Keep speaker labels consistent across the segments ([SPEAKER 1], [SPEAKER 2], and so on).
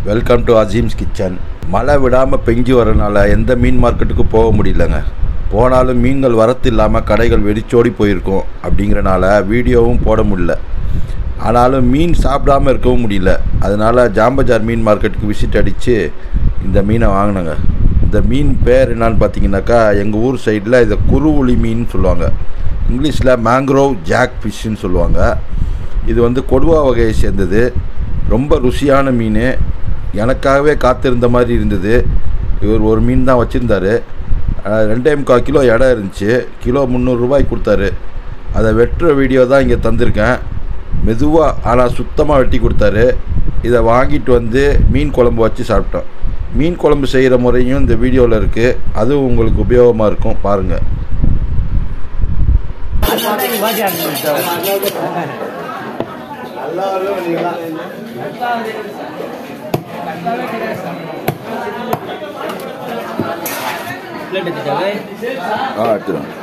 [SPEAKER 1] Welcome to Aseem's kitchen. மழை விடாமல் பெஞ்சு வரனால எந்த மீன் மார்க்கெட்டுக்கு போக முடியலங்க. போனாலும் மீன்கள் வரத்து இல்லாமல் கடைகள் வெடிச்சோடி போயிருக்கும். அப்படிங்கிறனால வீடியோவும் போட முடியல. ஆனாலும் மீன் சாப்பிடாமல் இருக்கவும் முடியல. அதனால் ஜாம்பஜார் மீன் மார்க்கெட்டுக்கு விசிட் அடித்து இந்த மீனை வாங்கினேங்க. இந்த மீன் பேர் என்னான்னு பார்த்தீங்கன்னாக்கா, எங்கள் ஊர் சைடில் இதை குருவுளி மீன் சொல்லுவாங்க. இங்கிலீஷில் மேங்க்ரோவ் ஜாக் ஃபிஷ்ஷுன்னு சொல்லுவாங்க. இது கொடுவா வகையை சேர்ந்தது. ரொம்ப ருசியான மீன். எனக்காகவே காத்திருந்த மாதிரி இருந்தது. இவர் ஒரு மீன் தான் வச்சுருந்தார். 2.25 கிலோ எடை இருந்துச்சு. கிலோ 300 ரூபாய் கொடுத்தாரு. அதை வெட்டுற வீடியோ தான் இங்கே தந்திருக்கேன். மெதுவாக ஆனால் சுத்தமாக வெட்டி கொடுத்தாரு. இதை வாங்கிட்டு மீன் குழம்பு வச்சு சாப்பிட்டோம். மீன் குழம்பு செய்கிற முறையும் இந்த வீடியோவில் இருக்குது. அதுவும் உங்களுக்கு உபயோகமாக இருக்கும், பாருங்கள். எடுத்துருவோம்.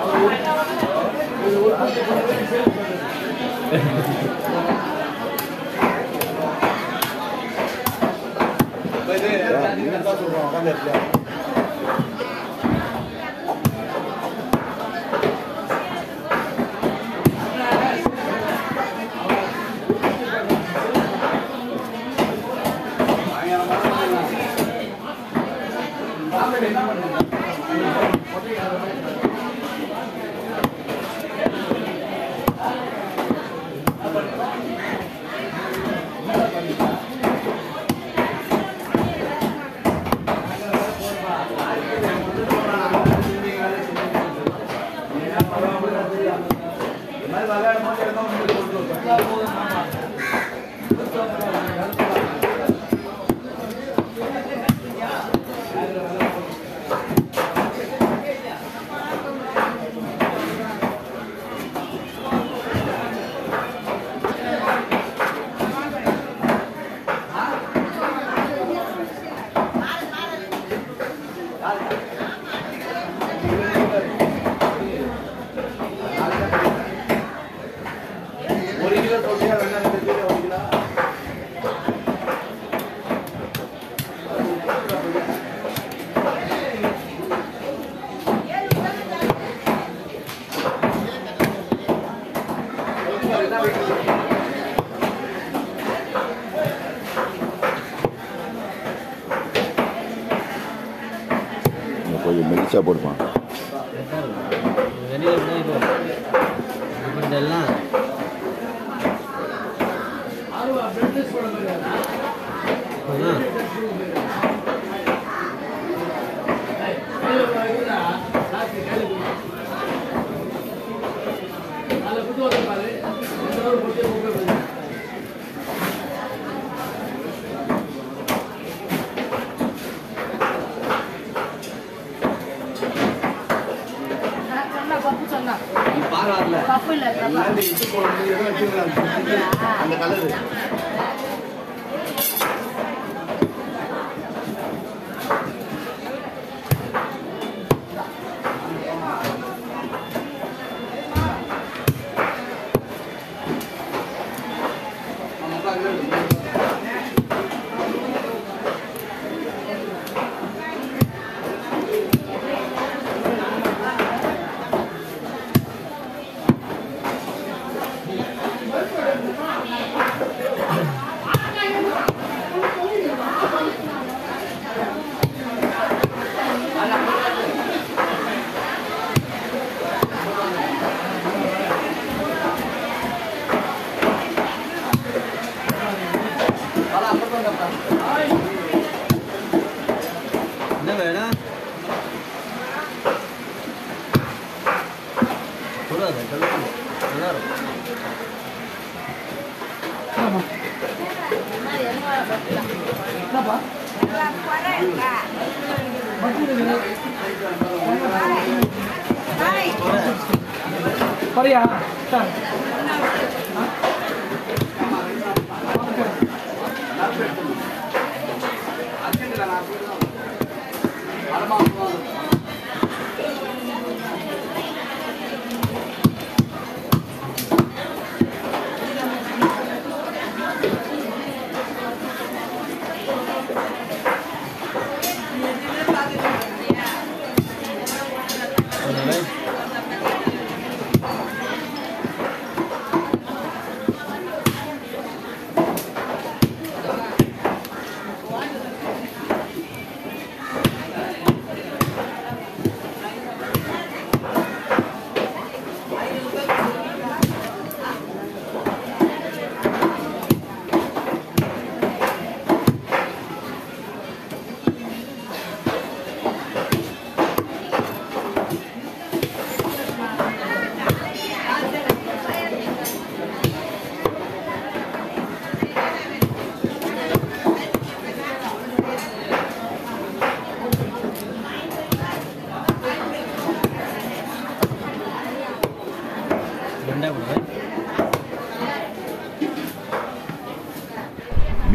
[SPEAKER 1] கொஞ்சம் மெலிச்சா போடுப்பான்.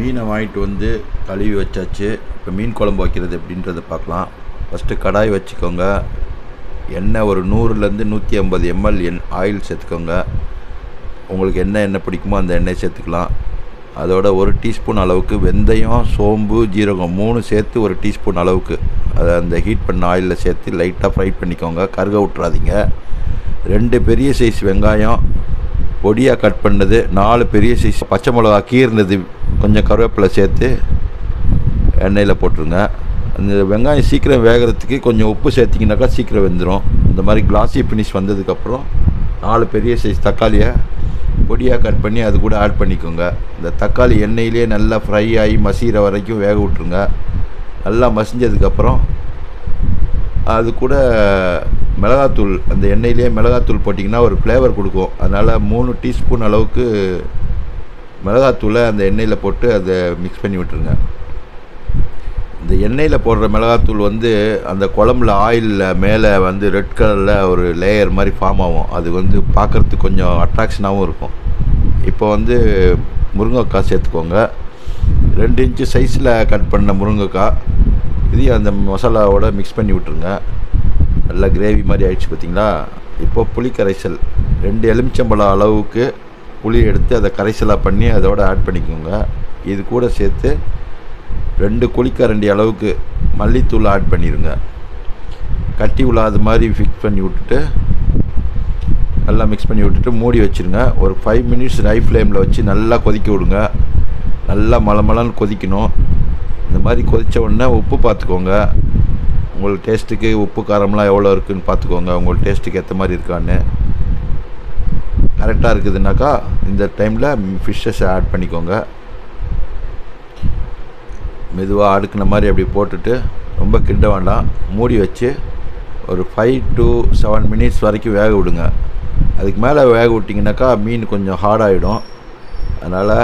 [SPEAKER 1] மீனை வாங்கிட்டு வந்து கழுவி வச்சாச்சு. இப்போ மீன் குழம்பு வைக்கிறது எப்படின்றத பார்க்கலாம். ஃபஸ்ட்டு கடாய் வச்சுக்கோங்க. எண்ணெய் ஒரு 100லேருந்து 150 ml ஆயில் சேர்த்துக்கோங்க. உங்களுக்கு என்ன எண்ணெய் பிடிக்குமோ அந்த எண்ணெய் சேர்த்துக்கலாம். அதோட 1 டீஸ்பூன் அளவுக்கு வெந்தயம், சோம்பு, ஜீரகம் 3 சேர்த்து 1 டீஸ்பூன் அளவுக்கு அதை அந்த ஹீட் பண்ண ஆயிலில் சேர்த்து லைட்டாக ஃப்ரை பண்ணிக்கோங்க. கருக விட்றாதீங்க. 2 பெரிய சைஸ் வெங்காயம் பொடியாக கட் பண்ணது, 4 பெரிய சைஸ் பச்சை மிளகா கீர்னது, கொஞ்சம் கருவேப்பிலை சேர்த்து எண்ணெயில் போட்டுருங்க. அந்த வெங்காயம் சீக்கிரம் வேகிறதுக்கு கொஞ்சம் உப்பு சேர்த்திங்கனாக்கா சீக்கிரம் வெந்துடும். இந்த மாதிரி கிளாஸி ஃபினிஷ் வந்ததுக்கப்புறம் 4 பெரிய சைஸ் தக்காளியை பொடியாக கட் பண்ணி அது கூட ஆட் பண்ணிக்கோங்க. இந்த தக்காளி எண்ணெயிலே நல்லா ஃப்ரை ஆகி மசிகிற வரைக்கும் வேக விட்ருங்க. நல்லா மசிஞ்சதுக்கப்புறம் அது கூட மிளகாத்தூள், அந்த எண்ணெயிலே மிளகாத்தூள் போட்டிங்கன்னா ஒரு ஃப்ளேவர் கொடுக்கும். அதனால் 3 டீஸ்பூன் அளவுக்கு மிளகாத்தூளை அந்த எண்ணெயில் போட்டு அதை மிக்ஸ் பண்ணி விட்டுருங்க. இந்த எண்ணெயில் போடுற மிளகாத்தூள் வந்து அந்த குழம்புல ஆயிலில் மேலே வந்து ரெட் கலரில் ஒரு லேயர் மாதிரி ஃபார்ம் ஆகும். அது வந்து பார்க்குறதுக்கு கொஞ்சம் அட்ராக்ஷனாகவும் இருக்கும். இப்போ வந்து முருங்கைக்காய் சேர்த்துக்கோங்க. 2 இன்ச்சு சைஸில் கட் பண்ண முருங்கைக்காய் இதையும் அந்த மசாலாவோட மிக்ஸ் பண்ணி விட்டுருங்க. நல்லா கிரேவி மாதிரி ஆயிடுச்சு பார்த்தீங்களா. இப்போ புளி கரைசல் 2 எலுமிச்சம்பழம் அளவுக்கு புளி எடுத்து அதை கரைசலாக பண்ணி அதோட ஆட் பண்ணிக்கோங்க. இது கூட சேர்த்து 2 குழிக்கரண்டி அளவுக்கு மல்லித்தூள் ஆட் பண்ணிடுங்க. கட்டி விழாத மாதிரி ஃபிக்ஸ் பண்ணி விட்டுட்டு நல்லா மிக்ஸ் பண்ணி விட்டுட்டு மூடி வச்சுருங்க. ஒரு 5 மினிட்ஸ் ஹை ஃப்ளேமில் வச்சு நல்லா கொதிக்க விடுங்க. நல்லா மலமலன்னு கொதிக்கணும். இந்த மாதிரி கொதித்த உடனே உப்பு பார்த்துக்கோங்க. உங்களுக்கு டேஸ்ட்டுக்கு உப்பு காரம்லாம் எவ்வளோ இருக்குதுன்னு பார்த்துக்கோங்க. உங்களுக்கு டேஸ்ட்டுக்கு ஏற்ற மாதிரி இருக்கான்னு. கரெக்டாக இருக்குதுன்னாக்கா இந்த டைமில் ஃபிஷ்ஷஸ் ஆட் பண்ணிக்கோங்க. மெதுவாக அடுக்கின மாதிரி அப்படி போட்டுட்டு ரொம்ப கிண்ட வேண்டாம். மூடி வச்சு ஒரு 5 to 7 மினிட்ஸ் வரைக்கும் வேக விடுங்க. அதுக்கு மேலே வேக விட்டிங்கனாக்கா மீன் கொஞ்சம் ஹார்டாகிடும். அதனால்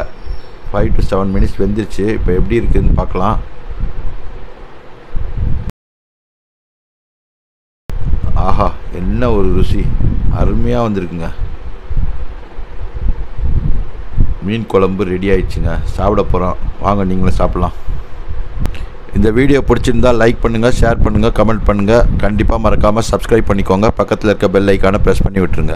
[SPEAKER 1] 5 to 7 மினிட்ஸ் வெந்துருச்சு. இப்போ எப்படி இருக்குதுன்னு பார்க்கலாம். ஆஹா, என்ன ஒரு ருசி! அருமையாக வந்திருக்குங்க. மீன் குழம்பு ரெடி ஆயிடுச்சுங்க. சாப்பிட போகிறோம். வாங்க நீங்களும் சாப்பிட்லாம். இந்த வீடியோ பிடிச்சிருந்தால் லைக் பண்ணுங்கள், ஷேர் பண்ணுங்கள், கமெண்ட் பண்ணுங்கள். கண்டிப்பாக மறக்காமல் சப்ஸ்கிரைப் பண்ணிக்கோங்க. பக்கத்தில் இருக்க பெல் ஐக்கானை ப்ரெஸ் பண்ணி விட்டுருங்க.